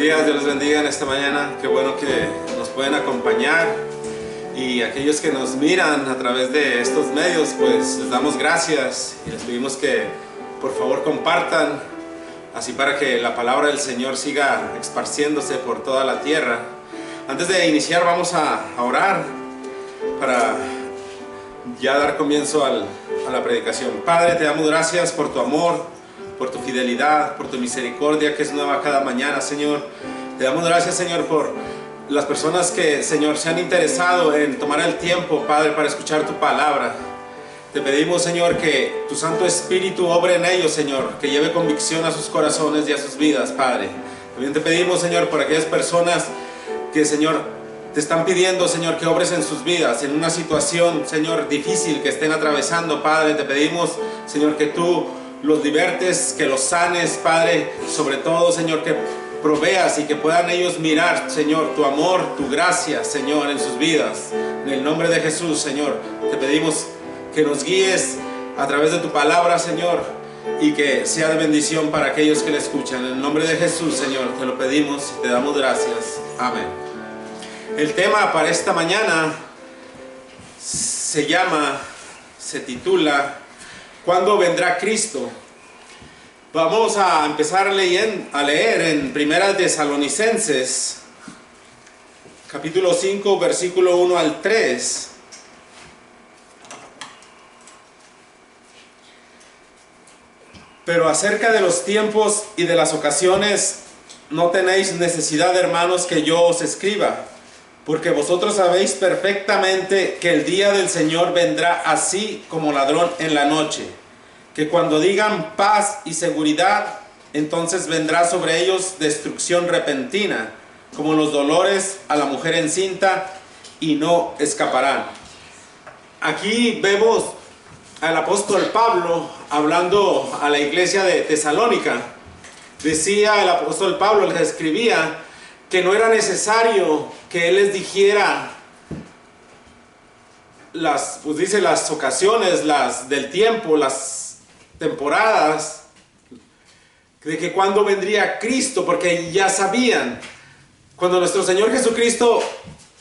días, Dios los bendiga en esta mañana. Qué bueno que nos pueden acompañar, y aquellos que nos miran a través de estos medios, pues les damos gracias y les pedimos que por favor compartan, así para que la palabra del Señor siga esparciéndose por toda la tierra. Antes de iniciar vamos a orar para ya dar comienzo a la predicación. Padre, te damos gracias por tu amor, por tu fidelidad, por tu misericordia que es nueva cada mañana, Señor. Te damos gracias, Señor, por las personas que, Señor, se han interesado en tomar el tiempo, Padre, para escuchar tu palabra. Te pedimos, Señor, que tu Santo Espíritu obre en ellos, Señor, que lleve convicción a sus corazones y a sus vidas, Padre. También te pedimos, Señor, por aquellas personas que, Señor, te están pidiendo, Señor, que obres en sus vidas, en una situación, Señor, difícil que estén atravesando, Padre. Te pedimos, Señor, que tú los libertes, que los sanes, Padre. Sobre todo, Señor, que proveas y que puedan ellos mirar, Señor, tu amor, tu gracia, Señor, en sus vidas. En el nombre de Jesús, Señor, te pedimos que nos guíes a través de tu palabra, Señor, y que sea de bendición para aquellos que le escuchan. En el nombre de Jesús, Señor, te lo pedimos y te damos gracias. Amén. El tema para esta mañana se titula ¿Cuándo vendrá Cristo? Vamos a empezar a leer en Primera Tesalonicenses, capítulo 5, versículo 1 al 3. Pero acerca de los tiempos y de las ocasiones, no tenéis necesidad, hermanos, que yo os escriba, porque vosotros sabéis perfectamente que el día del Señor vendrá así como ladrón en la noche. Que cuando digan paz y seguridad, entonces vendrá sobre ellos destrucción repentina, como los dolores a la mujer encinta, y no escaparán. Aquí vemos al apóstol Pablo hablando a la iglesia de Tesalónica. Decía el apóstol Pablo, les escribía que no era necesario que él les dijera las ocasiones, las del tiempo, las temporadas, de que cuándo vendría Cristo, porque ya sabían. Cuando nuestro Señor Jesucristo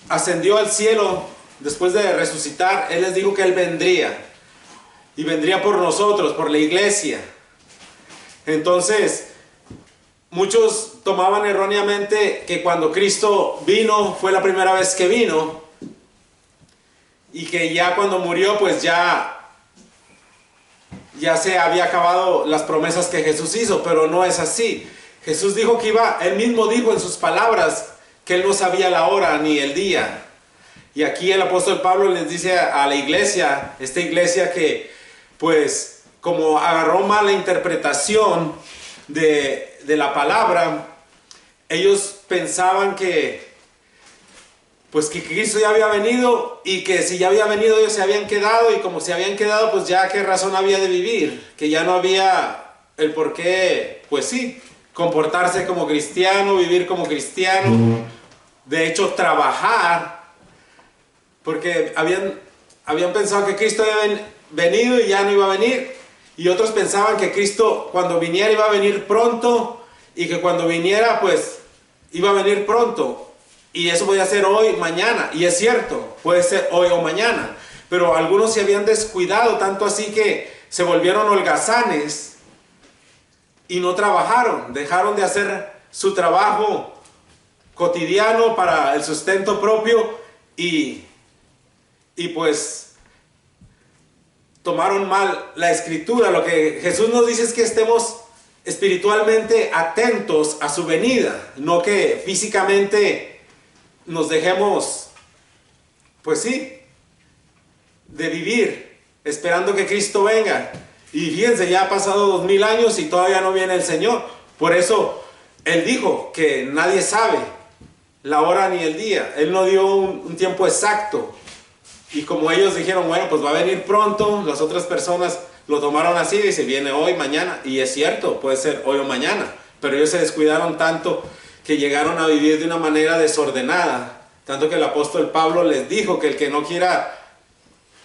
ascendió al cielo después de resucitar, Él les dijo que Él vendría, y vendría por nosotros, por la iglesia. Entonces muchos tomaban erróneamente que cuando Cristo vino fue la primera vez que vino, y que ya cuando murió pues ya se había acabado las promesas que Jesús hizo. Pero no es así. Jesús dijo que Él mismo dijo en sus palabras que Él no sabía la hora ni el día. Y aquí el apóstol Pablo les dice a la iglesia, esta iglesia que pues como agarró mala interpretación de la palabra, ellos pensaban que pues que Cristo ya había venido, y que si ya había venido ellos se habían quedado, y como se habían quedado pues ya qué razón había de vivir, que ya no había el por qué, pues sí, comportarse como cristiano, vivir como cristiano, de hecho trabajar, porque habían pensado que Cristo había venido y ya no iba a venir, y otros pensaban que Cristo cuando viniera iba a venir pronto, y que cuando viniera pues iba a venir pronto. Y eso podía ser hoy, mañana. Y es cierto, puede ser hoy o mañana. Pero algunos se habían descuidado, tanto así que se volvieron holgazanes y no trabajaron. Dejaron de hacer su trabajo cotidiano para el sustento propio y pues tomaron mal la escritura. Lo que Jesús nos dice es que estemos espiritualmente atentos a su venida, no que físicamente nos dejemos, pues sí, de vivir esperando que Cristo venga. Y fíjense, ya ha pasado 2000 años y todavía no viene el Señor. Por eso Él dijo que nadie sabe la hora ni el día. Él no dio un tiempo exacto. Y como ellos dijeron, bueno, pues va a venir pronto, las otras personas lo tomaron así, dice, viene hoy, mañana. Y es cierto, puede ser hoy o mañana. Pero ellos se descuidaron tanto que llegaron a vivir de una manera desordenada, tanto que el apóstol Pablo les dijo que el que no quiera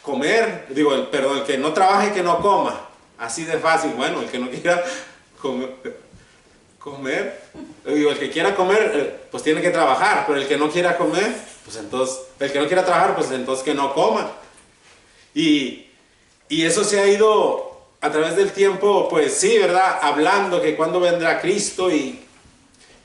comer, el que no trabaje, que no coma, así de fácil. Bueno, el que no quiera comer, comer. Digo, el que quiera comer, pues tiene que trabajar, pero el que no quiera comer, pues entonces, el que no quiera trabajar, pues entonces que no coma. Y eso se ha ido a través del tiempo, pues sí, ¿verdad? Hablando que cuándo vendrá Cristo y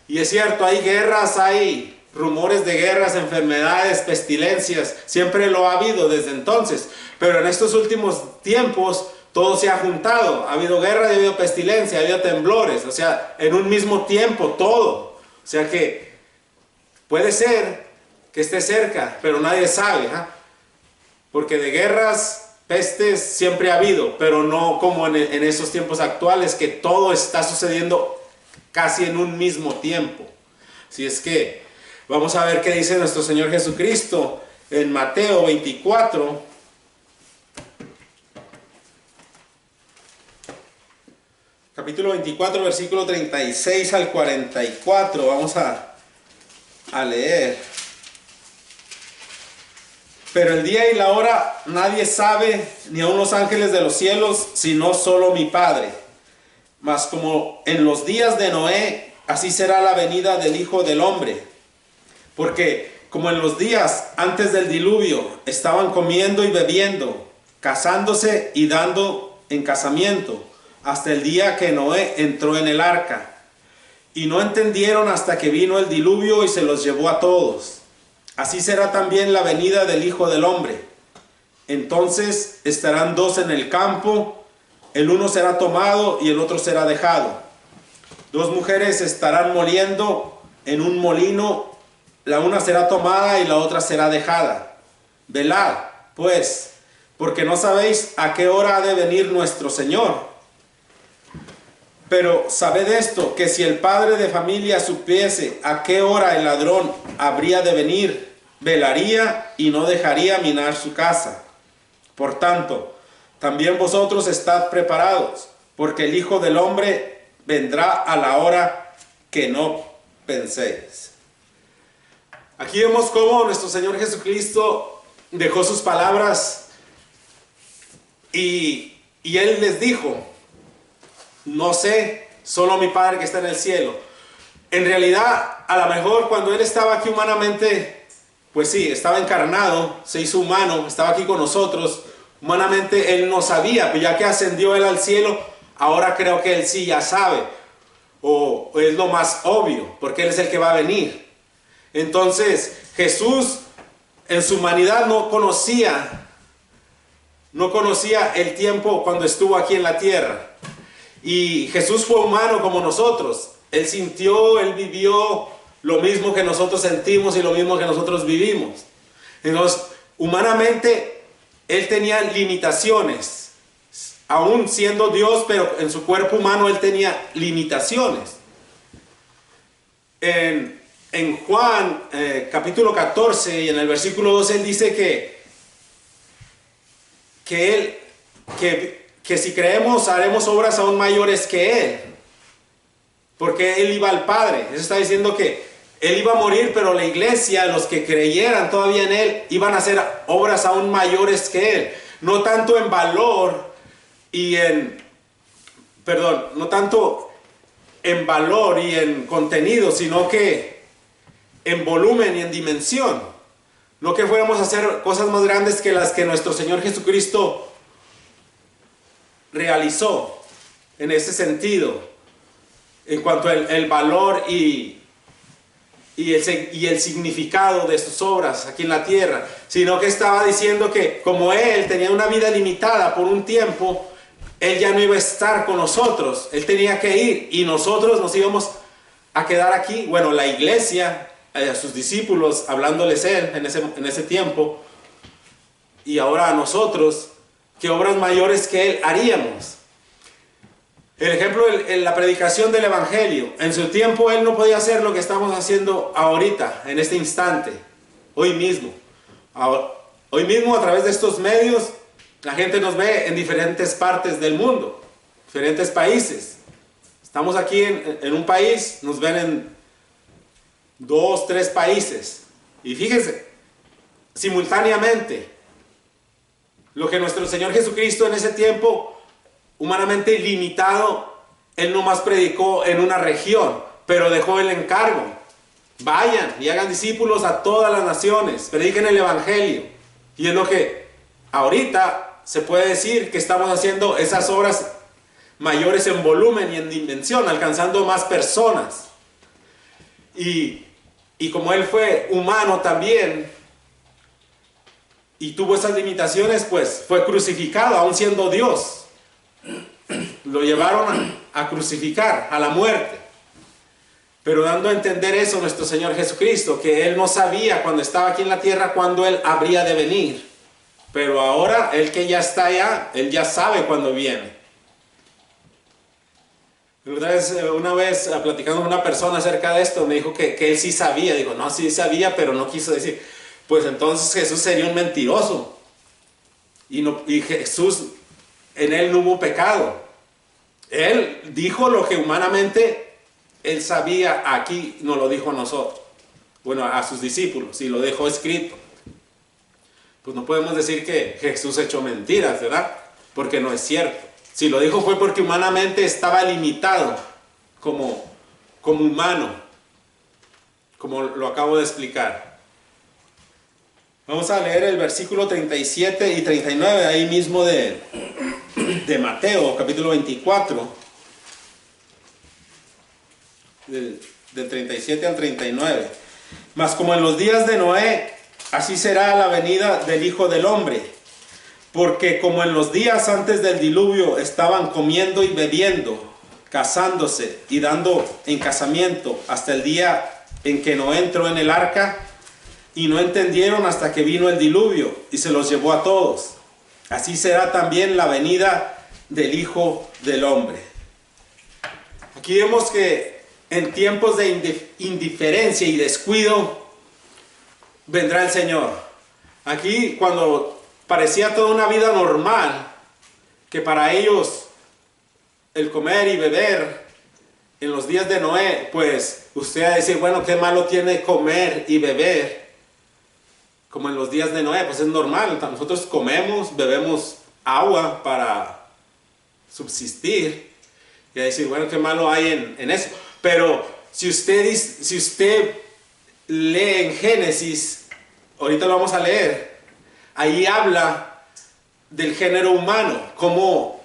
es cierto, hay guerras, hay rumores de guerras, enfermedades, pestilencias, siempre lo ha habido desde entonces, pero en estos últimos tiempos todo se ha juntado, ha habido guerra, ha habido pestilencia, ha habido temblores, o sea, en un mismo tiempo todo, o sea que puede ser que esté cerca, pero nadie sabe, ¿eh? Porque de guerras, pestes siempre ha habido, pero no como en esos tiempos actuales que todo está sucediendo casi en un mismo tiempo. Si es que vamos a ver qué dice nuestro Señor Jesucristo en Mateo 24. Capítulo 24, versículo 36 al 44. Vamos a leer. Pero el día y la hora nadie sabe, ni aun los ángeles de los cielos, sino solo mi Padre. Mas como en los días de Noé, así será la venida del Hijo del Hombre. Porque como en los días antes del diluvio estaban comiendo y bebiendo, casándose y dando en casamiento, hasta el día que Noé entró en el arca. Y no entendieron hasta que vino el diluvio y se los llevó a todos. Así será también la venida del Hijo del Hombre. Entonces estarán dos en el campo, el uno será tomado y el otro será dejado. Dos mujeres estarán moliendo en un molino, la una será tomada y la otra será dejada. Velad, pues, porque no sabéis a qué hora ha de venir nuestro Señor. Pero sabed esto, que si el padre de familia supiese a qué hora el ladrón habría de venir, velaría y no dejaría minar su casa. Por tanto, también vosotros estad preparados, porque el Hijo del Hombre vendrá a la hora que no penséis. Aquí vemos cómo nuestro Señor Jesucristo dejó sus palabras y Él les dijo: no sé, solo mi Padre que está en el cielo. En realidad, a lo mejor cuando Él estaba aquí humanamente, pues sí, estaba encarnado, se hizo humano, estaba aquí con nosotros. Humanamente Él no sabía, pero ya que ascendió Él al cielo, ahora creo que Él sí ya sabe. O es lo más obvio, porque Él es el que va a venir. Entonces, Jesús en su humanidad no conocía el tiempo cuando estuvo aquí en la tierra. Y Jesús fue humano como nosotros. Él sintió, Él vivió lo mismo que nosotros sentimos y lo mismo que nosotros vivimos. Entonces, humanamente, Él tenía limitaciones. Aún siendo Dios, pero en su cuerpo humano Él tenía limitaciones. En Juan capítulo 14 y en el versículo 12 Él dice que si creemos haremos obras aún mayores que Él, porque Él iba al Padre. Eso está diciendo que Él iba a morir, pero la iglesia, los que creyeran todavía en Él, iban a hacer obras aún mayores que Él. No tanto en valor no tanto en valor y en contenido, sino que en volumen y en dimensión. No que fuéramos a hacer cosas más grandes que las que nuestro Señor Jesucristo realizó en ese sentido, en cuanto al valor y el significado de sus obras aquí en la tierra, sino que estaba diciendo que como Él tenía una vida limitada por un tiempo, Él ya no iba a estar con nosotros, Él tenía que ir y nosotros nos íbamos a quedar aquí. Bueno, la iglesia, a sus discípulos, hablándoles Él en ese tiempo, y ahora a nosotros, ¿qué obras mayores que Él haríamos? El ejemplo en la predicación del Evangelio. En su tiempo Él no podía hacer lo que estamos haciendo ahorita, en este instante, hoy mismo. Hoy mismo, a través de estos medios, la gente nos ve en diferentes partes del mundo, diferentes países. Estamos aquí en un país, nos ven en 2, 3 países. Y fíjense, simultáneamente, lo que nuestro Señor Jesucristo en ese tiempo, humanamente limitado, Él nomás predicó en una región, pero dejó el encargo. Vayan y hagan discípulos a todas las naciones, prediquen el evangelio. Y es lo que ahorita se puede decir que estamos haciendo esas obras mayores en volumen y en dimensión, alcanzando más personas. Y como Él fue humano también y tuvo esas limitaciones, pues fue crucificado, aún siendo Dios. Lo llevaron a crucificar, a la muerte. Pero dando a entender eso nuestro Señor Jesucristo, que Él no sabía cuando estaba aquí en la tierra cuándo Él habría de venir. Pero ahora, Él que ya está allá, Él ya sabe cuándo viene. Una vez platicando con una persona acerca de esto, me dijo que Él sí sabía. Digo, no, sí sabía, pero no quiso decir. Pues entonces Jesús sería un mentiroso. Y Jesús, en Él no hubo pecado. Él dijo lo que humanamente Él sabía, aquí nos lo dijo a nosotros, bueno, a sus discípulos, y lo dejó escrito. Pues no podemos decir que Jesús echó mentiras, ¿verdad? Porque no es cierto. Si lo dijo fue porque humanamente estaba limitado como humano, como lo acabo de explicar. Vamos a leer el versículo 37 y 39, ahí mismo de Mateo, capítulo 24. Del 37 al 39. Mas como en los días de Noé, así será la venida del Hijo del Hombre. Porque como en los días antes del diluvio estaban comiendo y bebiendo, casándose y dando en casamiento hasta el día en que Noé entró en el arca, y no entendieron hasta que vino el diluvio y se los llevó a todos. Así será también la venida del Hijo del Hombre. Aquí vemos que en tiempos de indiferencia y descuido vendrá el Señor. Aquí, cuando parecía toda una vida normal, que para ellos el comer y beber en los días de Noé, pues usted va a decir, bueno, ¿qué malo tiene comer y beber? Como en los días de Noé, pues es normal. Nosotros comemos, bebemos agua para subsistir. Y a decir, bueno, ¿qué malo hay en eso? Pero si usted lee en Génesis, ahorita lo vamos a leer, ahí habla del género humano, como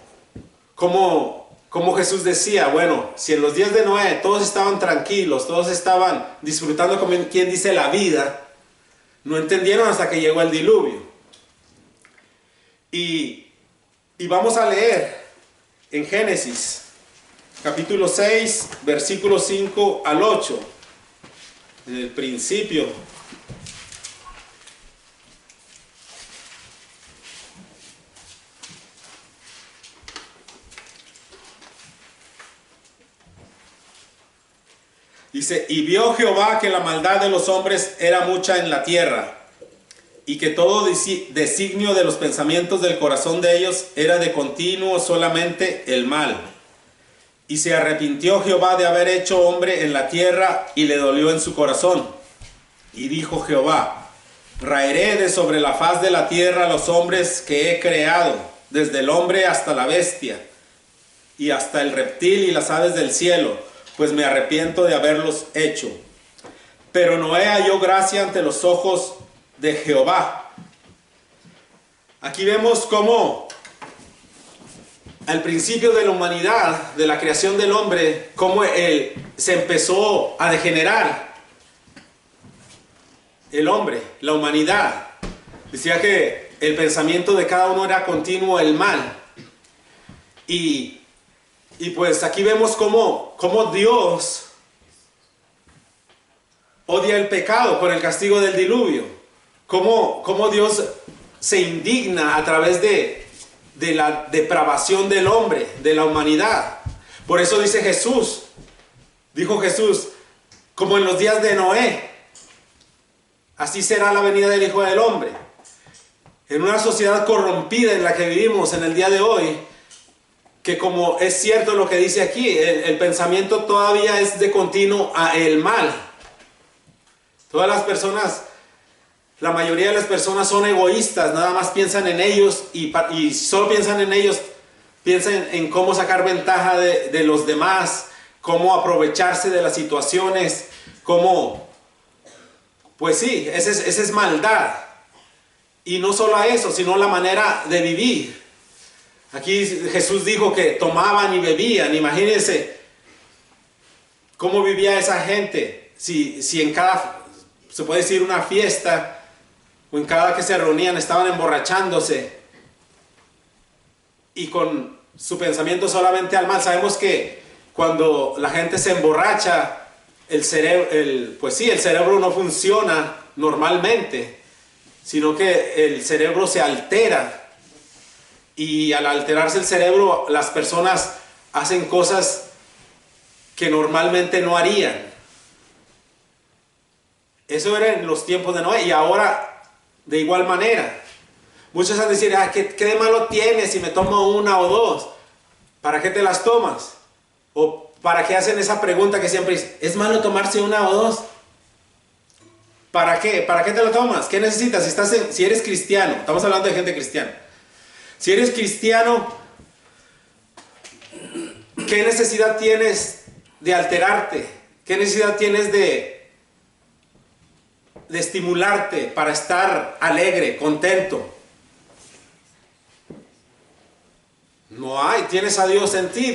Jesús decía, bueno, si en los días de Noé todos estaban tranquilos, todos estaban disfrutando como quien dice la vida, no entendieron hasta que llegó el diluvio. Y vamos a leer en Génesis capítulo 6, versículos 5 al 8, en el principio. Dice, y vio Jehová que la maldad de los hombres era mucha en la tierra, y que todo designio de los pensamientos del corazón de ellos era de continuo solamente el mal. Y se arrepintió Jehová de haber hecho hombre en la tierra, y le dolió en su corazón. Y dijo Jehová, raeré de sobre la faz de la tierra los hombres que he creado, desde el hombre hasta la bestia, y hasta el reptil y las aves del cielo, pues me arrepiento de haberlos hecho. Pero Noé halló gracia ante los ojos de Jehová. Aquí vemos cómo al principio de la humanidad, de la creación del hombre, cómo se empezó a degenerar el hombre, la humanidad. Decía que el pensamiento de cada uno era continuo el mal. Y pues aquí vemos cómo Dios odia el pecado con el castigo del diluvio. Cómo Dios se indigna a través de la depravación del hombre, de la humanidad. Por eso dijo Jesús, como en los días de Noé, así será la venida del Hijo del Hombre. En una sociedad corrompida en la que vivimos en el día de hoy, que como es cierto lo que dice aquí, el pensamiento todavía es de continuo a el mal. Todas las personas, la mayoría de las personas son egoístas, nada más piensan en ellos y solo piensan en ellos piensa en cómo sacar ventaja de los demás, cómo aprovecharse de las situaciones, cómo, pues sí, esa es maldad. Y no solo a eso, sino la manera de vivir. Aquí Jesús dijo que tomaban y bebían. Imagínense cómo vivía esa gente. Si en cada, se puede decir, una fiesta, o en cada que se reunían estaban emborrachándose y con su pensamiento solamente al mal. Sabemos que cuando la gente se emborracha, el cerebro no funciona normalmente, sino que el cerebro se altera. Y al alterarse el cerebro, las personas hacen cosas que normalmente no harían. Eso era en los tiempos de Noé, y ahora de igual manera. Muchos van a decir, ¿qué de malo tienes si me tomo una o dos? ¿Para qué te las tomas? O ¿para qué hacen esa pregunta que siempre dicen, ¿es malo tomarse una o dos? ¿Para qué? ¿Para qué te lo tomas? ¿Qué necesitas? Si eres cristiano, estamos hablando de gente cristiana. Si eres cristiano, ¿qué necesidad tienes de alterarte? ¿Qué necesidad tienes de estimularte para estar alegre, contento? No hay, tienes a Dios en ti.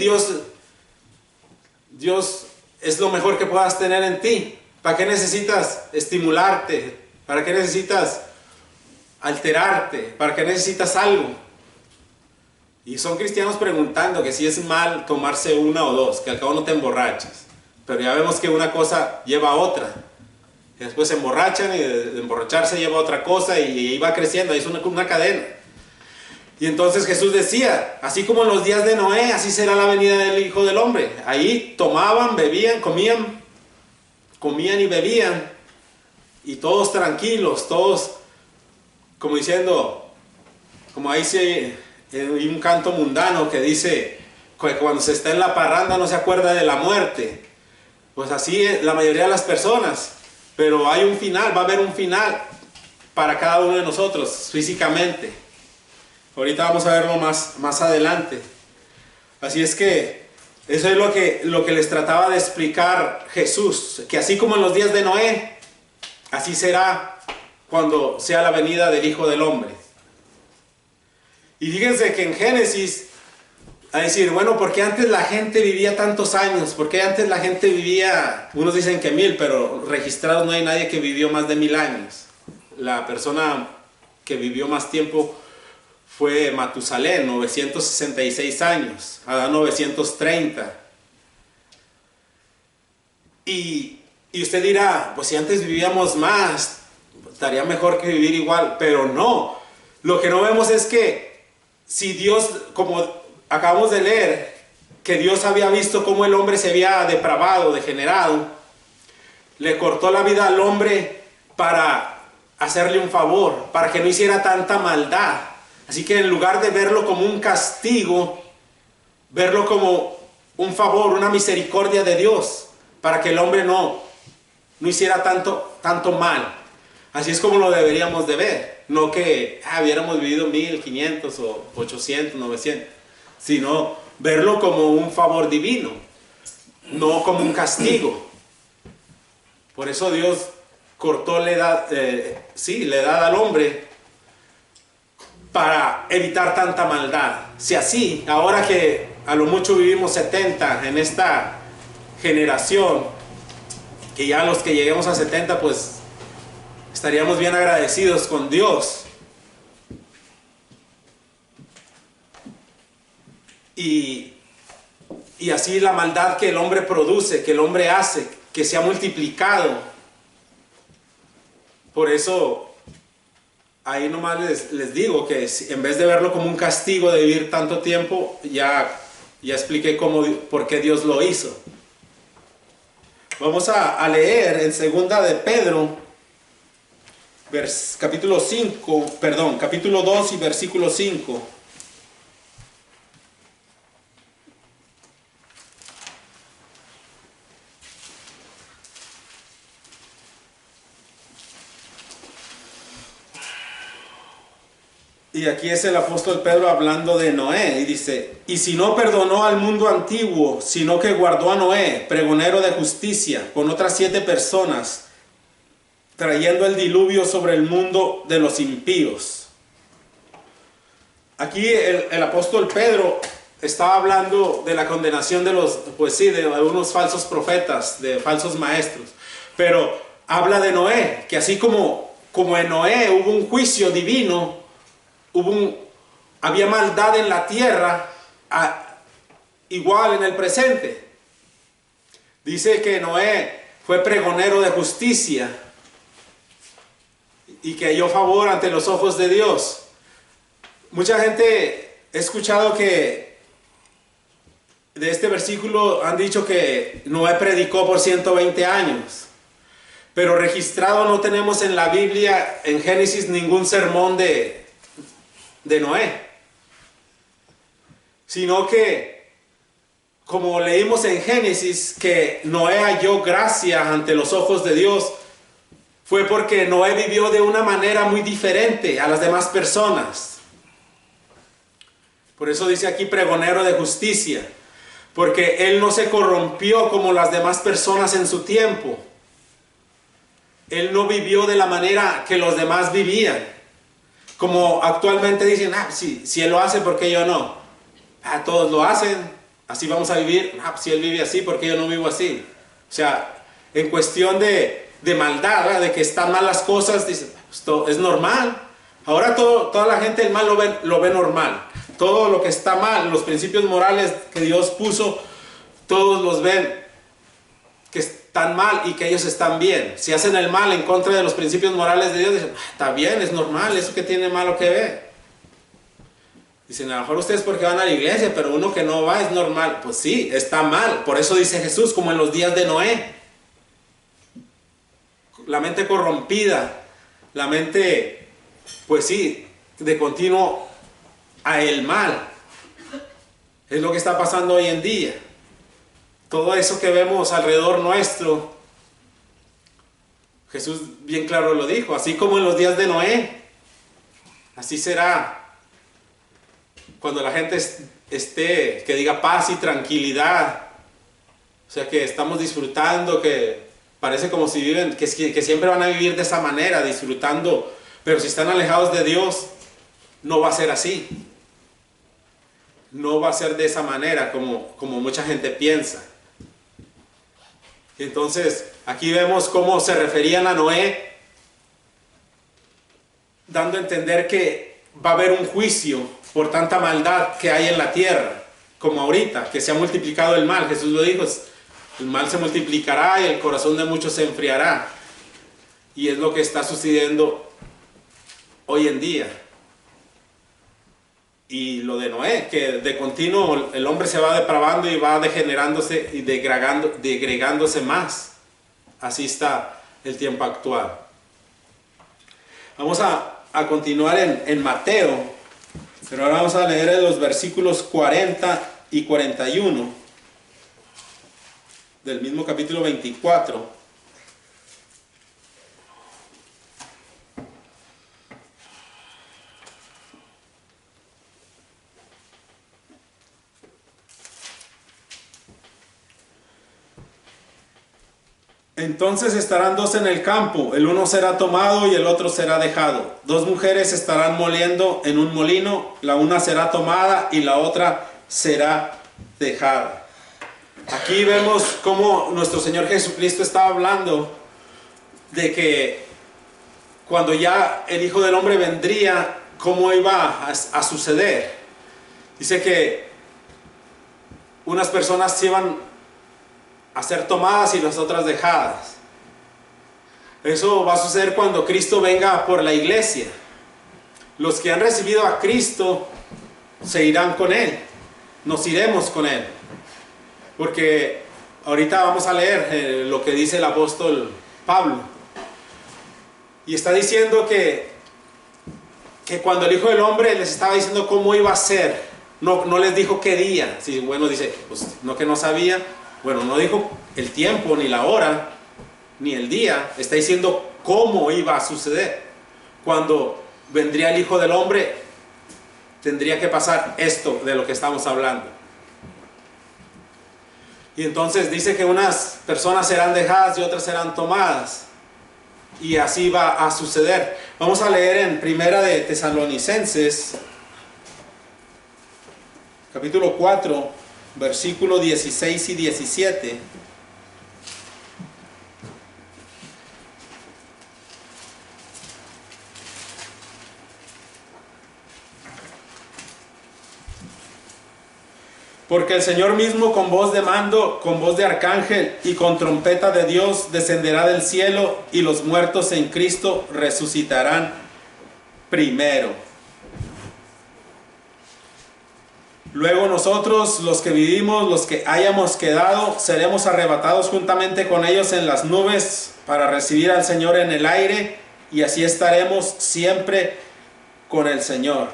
Dios es lo mejor que puedas tener en ti. ¿Para qué necesitas estimularte? ¿Para qué necesitas alterarte? ¿Para qué necesitas algo? Y son cristianos preguntando que si es mal tomarse una o dos, que al cabo no te emborrachas. Pero ya vemos que una cosa lleva a otra. Y después se emborrachan y de emborracharse lleva a otra cosa y va creciendo. Es una cadena. Y entonces Jesús decía, así como en los días de Noé, así será la venida del Hijo del Hombre. Ahí tomaban, bebían, comían y bebían. Y todos tranquilos, todos como diciendo, como ahí hay un canto mundano que dice que cuando se está en la parranda no se acuerda de la muerte. Pues así es la mayoría de las personas. Pero hay un final, va a haber un final para cada uno de nosotros físicamente. Ahorita vamos a verlo más adelante. Así es que eso es lo que les trataba de explicar Jesús. Que así como en los días de Noé, así será cuando sea la venida del Hijo del Hombre. Y fíjense que en Génesis, a decir, bueno, ¿por qué antes la gente vivía tantos años? ¿Por qué antes la gente vivía, unos dicen que 1000, pero registrados no hay nadie que vivió más de 1000 años? La persona que vivió más tiempo fue Matusalén, 966 años, Adán 930. Y usted dirá, pues si antes vivíamos más, estaría mejor que vivir igual, pero no. Lo que no vemos es que si Dios, como acabamos de leer, que Dios había visto cómo el hombre se había depravado, degenerado, le cortó la vida al hombre para hacerle un favor, para que no hiciera tanta maldad. Así que en lugar de verlo como un castigo, verlo como un favor, una misericordia de Dios, para que el hombre no hiciera tanto mal. Así es como lo deberíamos de ver. No que hubiéramos vivido 1500 o 800, 900, sino verlo como un favor divino, no como un castigo. Por eso Dios cortó la edad al hombre para evitar tanta maldad. Si así, ahora que a lo mucho vivimos 70 en esta generación, que ya los que lleguemos a 70 pues estaríamos bien agradecidos con Dios. Y así la maldad que el hombre produce, que el hombre hace, que se ha multiplicado. Por eso ahí nomás les digo que en vez de verlo como un castigo de vivir tanto tiempo, ya expliqué por qué Dios lo hizo. Vamos a leer en segunda de Pedro, capítulo 2 y versículo 5. Y aquí es el apóstol Pedro hablando de Noé y dice: y si no perdonó al mundo antiguo, sino que guardó a Noé, pregonero de justicia, con otras 7 personas, trayendo el diluvio sobre el mundo de los impíos. Aquí el apóstol Pedro estaba hablando de la condenación de los, pues sí, de algunos falsos profetas, de falsos maestros, pero habla de Noé, que así como en Noé hubo un juicio divino, había maldad en la tierra, igual en el presente. Dice que Noé fue pregonero de justicia y que halló favor ante los ojos de Dios. Mucha gente, he escuchado que de este versículo han dicho que Noé predicó por 120 años, pero registrado no tenemos en la Biblia, en Génesis, ningún sermón de Noé, sino que, como leímos en Génesis, que Noé halló gracia ante los ojos de Dios, fue porque Noé vivió de una manera muy diferente a las demás personas. Por eso dice aquí pregonero de justicia, porque él no se corrompió como las demás personas en su tiempo. Él no vivió de la manera que los demás vivían. Como actualmente dicen: si él lo hace, ¿por qué yo no? Todos lo hacen, así vamos a vivir. Si él vive así, ¿por qué yo no vivo así? O sea, en cuestión de maldad, ¿verdad? De que están mal las cosas, dicen, esto es normal. Ahora toda la gente el mal lo ve normal. Todo lo que está mal, los principios morales que Dios puso, todos los ven que están mal y que ellos están bien. Si hacen el mal en contra de los principios morales de Dios, dicen, está bien, es normal, eso que tiene malo que ver. Dicen, a lo mejor ustedes porque van a la iglesia, pero uno que no va es normal. Pues sí, está mal. Por eso dice Jesús, como en los días de Noé. La mente corrompida, la mente, pues sí, de continuo a el mal. Es lo que está pasando hoy en día. Todo eso que vemos alrededor nuestro, Jesús bien claro lo dijo, así como en los días de Noé, así será cuando la gente esté, que diga paz y tranquilidad. O sea, que estamos disfrutando, que parece como si viven, que siempre van a vivir de esa manera, disfrutando, pero si están alejados de Dios, no va a ser así. No va a ser de esa manera como mucha gente piensa. Entonces, aquí vemos cómo se referían a Noé, dando a entender que va a haber un juicio por tanta maldad que hay en la tierra, como ahorita, que se ha multiplicado el mal. Jesús lo dijo, el mal se multiplicará y el corazón de muchos se enfriará. Y es lo que está sucediendo hoy en día. Y lo de Noé, que de continuo el hombre se va depravando y va degenerándose y degregándose más. Así está el tiempo actual. Vamos a continuar en Mateo, pero ahora vamos a leer los versículos 40 y 41 del mismo capítulo 24. Entonces estarán 2 en el campo, el uno será tomado y el otro será dejado. 2 mujeres estarán moliendo en un molino, la una será tomada y la otra será dejada. Aquí vemos cómo nuestro Señor Jesucristo está hablando de que cuando ya el Hijo del Hombre vendría, cómo iba a suceder. Dice que unas personas se iban a ser tomadas y las otras dejadas. Eso va a suceder cuando Cristo venga por la iglesia. Los que han recibido a Cristo se irán con Él. Nos iremos con Él. Porque ahorita vamos a leer lo que dice el apóstol Pablo. Y está diciendo que cuando el Hijo del Hombre les estaba diciendo cómo iba a ser, no les dijo qué día. Sí, bueno, dice, pues no, que no sabía. Bueno, no dijo el tiempo, ni la hora, ni el día. Está diciendo cómo iba a suceder. Cuando vendría el Hijo del Hombre tendría que pasar esto de lo que estamos hablando. Y entonces dice que unas personas serán dejadas y otras serán tomadas. Y así va a suceder. Vamos a leer en Primera de Tesalonicenses, capítulo 4, versículos 16 y 17. Porque el Señor mismo con voz de mando, con voz de arcángel y con trompeta de Dios descenderá del cielo, y los muertos en Cristo resucitarán primero. Luego nosotros, los que vivimos, los que hayamos quedado, seremos arrebatados juntamente con ellos en las nubes para recibir al Señor en el aire, y así estaremos siempre con el Señor.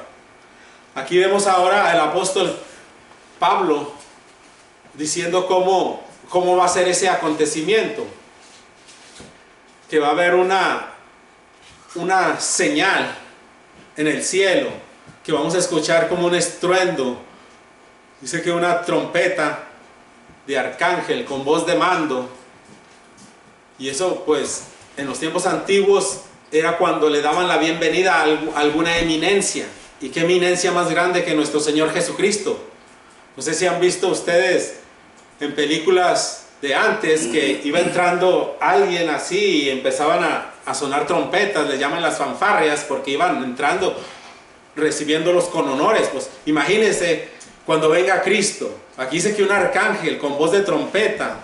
Aquí vemos ahora al apóstol Pablo diciendo cómo va a ser ese acontecimiento, que va a haber una señal en el cielo, que vamos a escuchar como un estruendo. Dice que una trompeta de arcángel con voz de mando, y eso pues en los tiempos antiguos era cuando le daban la bienvenida a alguna eminencia. Y qué eminencia más grande que nuestro Señor Jesucristo. No sé si han visto ustedes en películas de antes que iba entrando alguien así y empezaban a sonar trompetas, le llaman las fanfarrias, porque iban entrando recibiéndolos con honores. Pues imagínense cuando venga Cristo. Aquí dice que un arcángel con voz de trompeta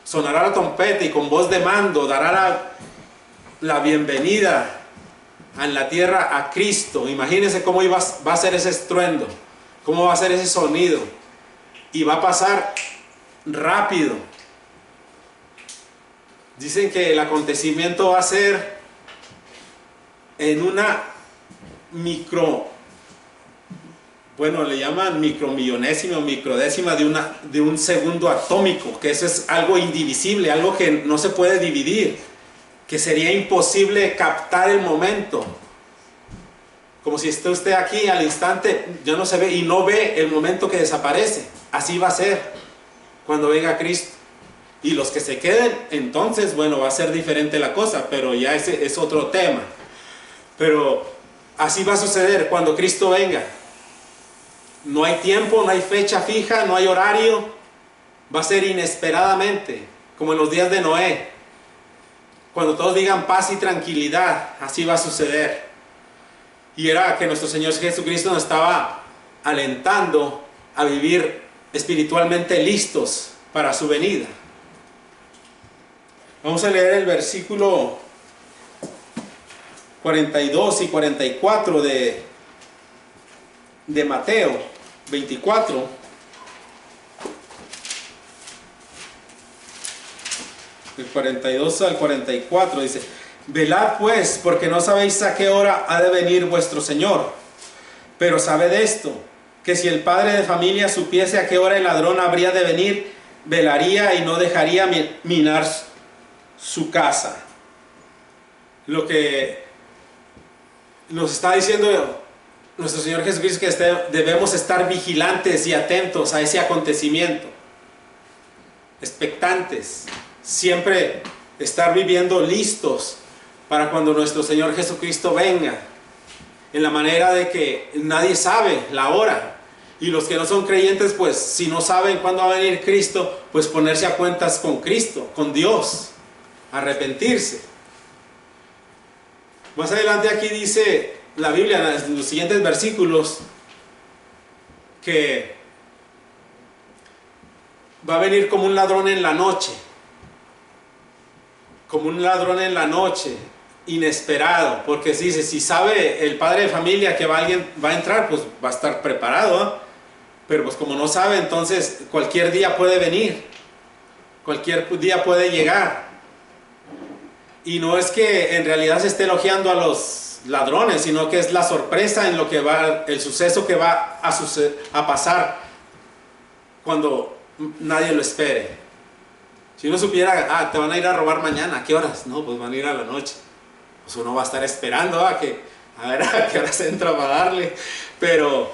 sonará la trompeta, y con voz de mando dará la bienvenida en la tierra a Cristo. Imagínense cómo va a ser ese estruendo. ¿Cómo va a ser ese sonido? Y va a pasar rápido. Dicen que el acontecimiento va a ser en una le llaman micromillonésima o microdécima de un segundo atómico, que eso es algo indivisible, algo que no se puede dividir, que sería imposible captar el momento. Como si esté usted aquí al instante, ya no se ve y no ve el momento que desaparece. Así va a ser cuando venga Cristo. Y los que se queden, entonces, bueno, va a ser diferente la cosa, pero ya ese es otro tema. Pero así va a suceder cuando Cristo venga. No hay tiempo, no hay fecha fija, no hay horario. Va a ser inesperadamente, como en los días de Noé. Cuando todos digan paz y tranquilidad, así va a suceder. Y era que nuestro Señor Jesucristo nos estaba alentando a vivir espiritualmente listos para su venida. Vamos a leer el versículo 42 y 44 de Mateo 24. Del 42 al 44 dice: Velad pues, porque no sabéis a qué hora ha de venir vuestro Señor. Pero sabed esto, que si el padre de familia supiese a qué hora el ladrón habría de venir, velaría y no dejaría minar su casa. Lo que nos está diciendo nuestro Señor Jesucristo es que debemos estar vigilantes y atentos a ese acontecimiento, expectantes, siempre estar viviendo listos para cuando nuestro Señor Jesucristo venga, en la manera de que nadie sabe la hora. Y los que no son creyentes, pues si no saben cuándo va a venir Cristo, pues ponerse a cuentas con Cristo, con Dios, arrepentirse. Más adelante aquí dice la Biblia en los siguientes versículos que va a venir como un ladrón en la noche, como un ladrón en la noche, inesperado, porque dice, si sabe el padre de familia que alguien va a entrar, pues va a estar preparado, ¿eh? Pero pues como no sabe, entonces cualquier día puede venir, cualquier día puede llegar. Y no es que en realidad se esté elogiando a los ladrones, sino que es la sorpresa en lo que va, el suceso que va a pasar cuando nadie lo espere. Si uno supiera, te van a ir a robar mañana, ¿a qué horas? No, pues van a ir a la noche. Pues uno va a estar esperando a ver a qué horas entra para darle. Pero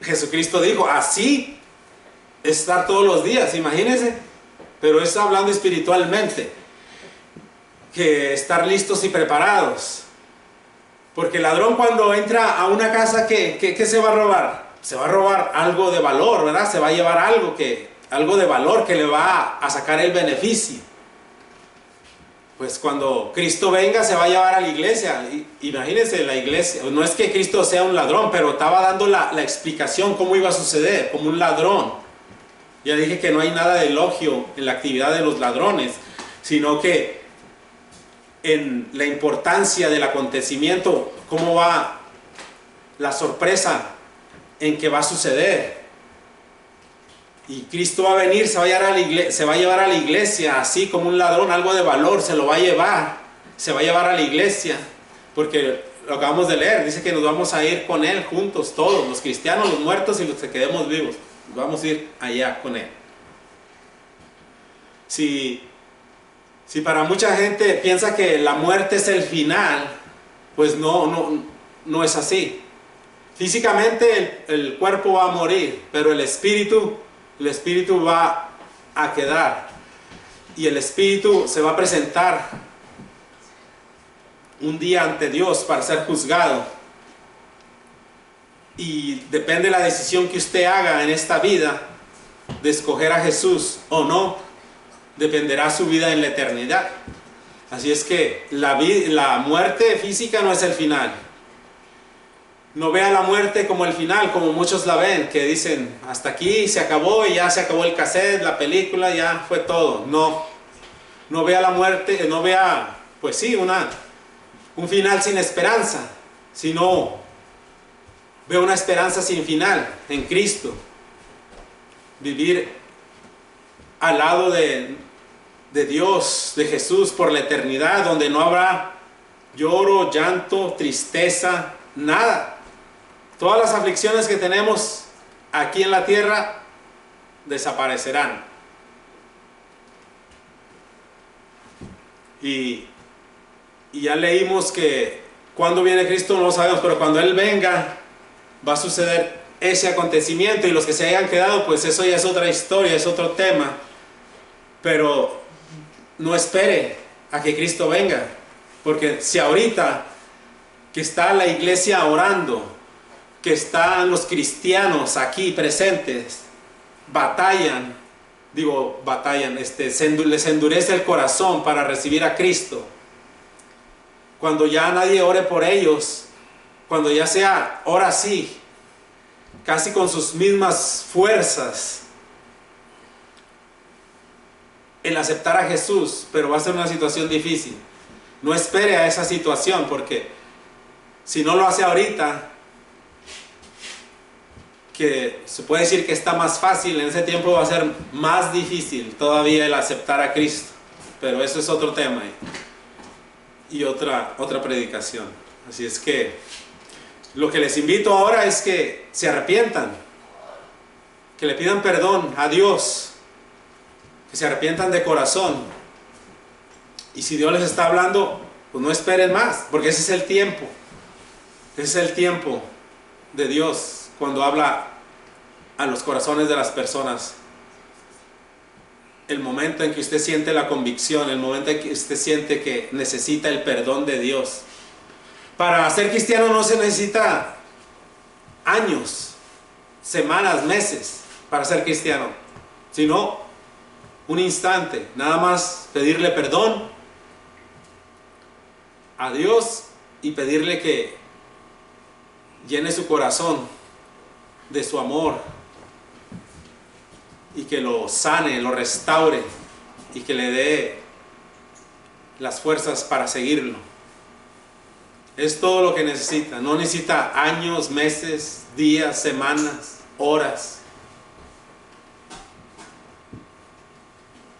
Jesucristo dijo, así estar todos los días, imagínense. Pero está hablando espiritualmente, que estar listos y preparados. Porque el ladrón cuando entra a una casa, ¿qué se va a robar? Se va a robar algo de valor, ¿verdad? Se va a llevar algo de valor que le va a sacar el beneficio. Pues cuando Cristo venga se va a llevar a la iglesia. Imagínense la iglesia. No es que Cristo sea un ladrón, pero estaba dando la explicación cómo iba a suceder, como un ladrón. Ya dije que no hay nada de elogio en la actividad de los ladrones, sino que en la importancia del acontecimiento, cómo va la sorpresa en que va a suceder. Y Cristo va a venir, se va a llevar a la iglesia, así como un ladrón, algo de valor, se lo va a llevar, se va a llevar a la iglesia, porque lo acabamos de leer, dice que nos vamos a ir con Él juntos, todos, los cristianos, los muertos y los que quedemos vivos, vamos a ir allá con Él. Si para mucha gente piensa que la muerte es el final, pues no es así. Físicamente el cuerpo va a morir, pero el espíritu va a quedar. Y el espíritu se va a presentar un día ante Dios para ser juzgado. Y depende de la decisión que usted haga en esta vida, de escoger a Jesús o no, dependerá su vida en la eternidad. Así es que la muerte física no es el final. No vea la muerte como el final, como muchos la ven, que dicen, hasta aquí se acabó y ya se acabó el cassette, la película, ya fue todo. No vea la muerte, no vea, pues sí, un final sin esperanza, sino vea una esperanza sin final en Cristo. Vivir al lado de Dios, de Jesús por la eternidad, donde no habrá lloro, llanto, tristeza, nada. Todas las aflicciones que tenemos aquí en la tierra desaparecerán. Y ya leímos que cuando viene Cristo no lo sabemos, pero cuando Él venga va a suceder ese acontecimiento, y los que se hayan quedado, pues eso ya es otra historia, es otro tema. Pero no espere a que Cristo venga, porque si ahorita que está la iglesia orando, que están los cristianos aquí presentes, les endurece el corazón para recibir a Cristo, cuando ya nadie ore por ellos, cuando ya sea, ahora sí, casi con sus mismas fuerzas, el aceptar a Jesús, pero va a ser una situación difícil. No espere a esa situación, porque si no lo hace ahorita, que se puede decir que está más fácil, en ese tiempo va a ser más difícil todavía el aceptar a Cristo. Pero eso es otro tema y otra predicación. Así es que lo que les invito ahora es que se arrepientan, que le pidan perdón a Dios, que se arrepientan de corazón. Y si Dios les está hablando, pues no esperen más, porque ese es el tiempo. Ese es el tiempo de Dios cuando habla a los corazones de las personas. El momento en que usted siente la convicción, el momento en que usted siente que necesita el perdón de Dios. Para ser cristiano no se necesita años, semanas, meses para ser cristiano, sino un instante, nada más pedirle perdón a Dios y pedirle que llene su corazón de su amor y que lo sane, lo restaure y que le dé las fuerzas para seguirlo. Es todo lo que necesita. No necesita años, meses, días, semanas, horas.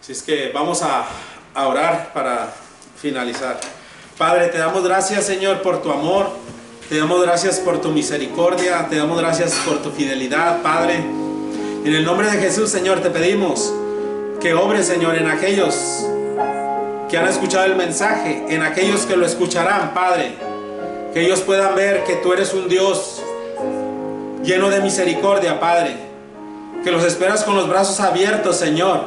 Así es que vamos a orar para finalizar. Padre, te damos gracias, Señor, por tu amor. Te damos gracias por tu misericordia. Te damos gracias por tu fidelidad, Padre. En el nombre de Jesús, Señor, te pedimos que obres, Señor, en aquellos que han escuchado el mensaje, en aquellos que lo escucharán, Padre. Que ellos puedan ver que tú eres un Dios lleno de misericordia, Padre. Que los esperas con los brazos abiertos, Señor,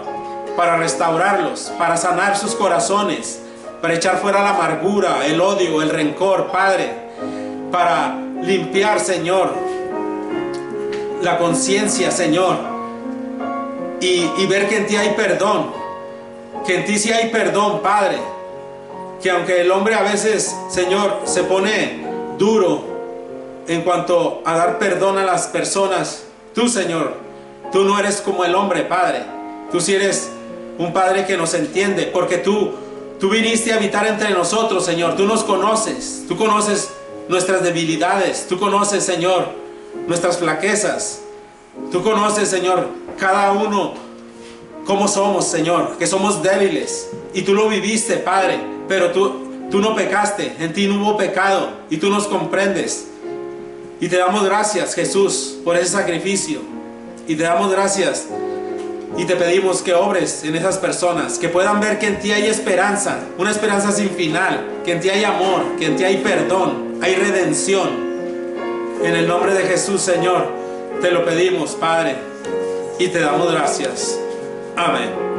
para restaurarlos, para sanar sus corazones, para echar fuera la amargura, el odio, el rencor, Padre, para limpiar, Señor, la conciencia, Señor, y ver que en ti hay perdón, que en ti sí hay perdón, Padre, que aunque el hombre a veces, Señor, se pone duro en cuanto a dar perdón a las personas, tú, Señor, tú no eres como el hombre, Padre. Tú sí eres un Padre que nos entiende, porque tú viniste a habitar entre nosotros, Señor. Tú nos conoces, tú conoces nuestras debilidades, tú conoces, Señor, nuestras flaquezas. Tú conoces, Señor, cada uno cómo somos, Señor, que somos débiles. Y tú lo viviste, Padre, pero tú no pecaste, en ti no hubo pecado y tú nos comprendes. Y te damos gracias, Jesús, por ese sacrificio. Y te damos gracias y te pedimos que obres en esas personas, que puedan ver que en ti hay esperanza, una esperanza sin final, que en ti hay amor, que en ti hay perdón, hay redención. En el nombre de Jesús, Señor, te lo pedimos, Padre, y te damos gracias. Amén.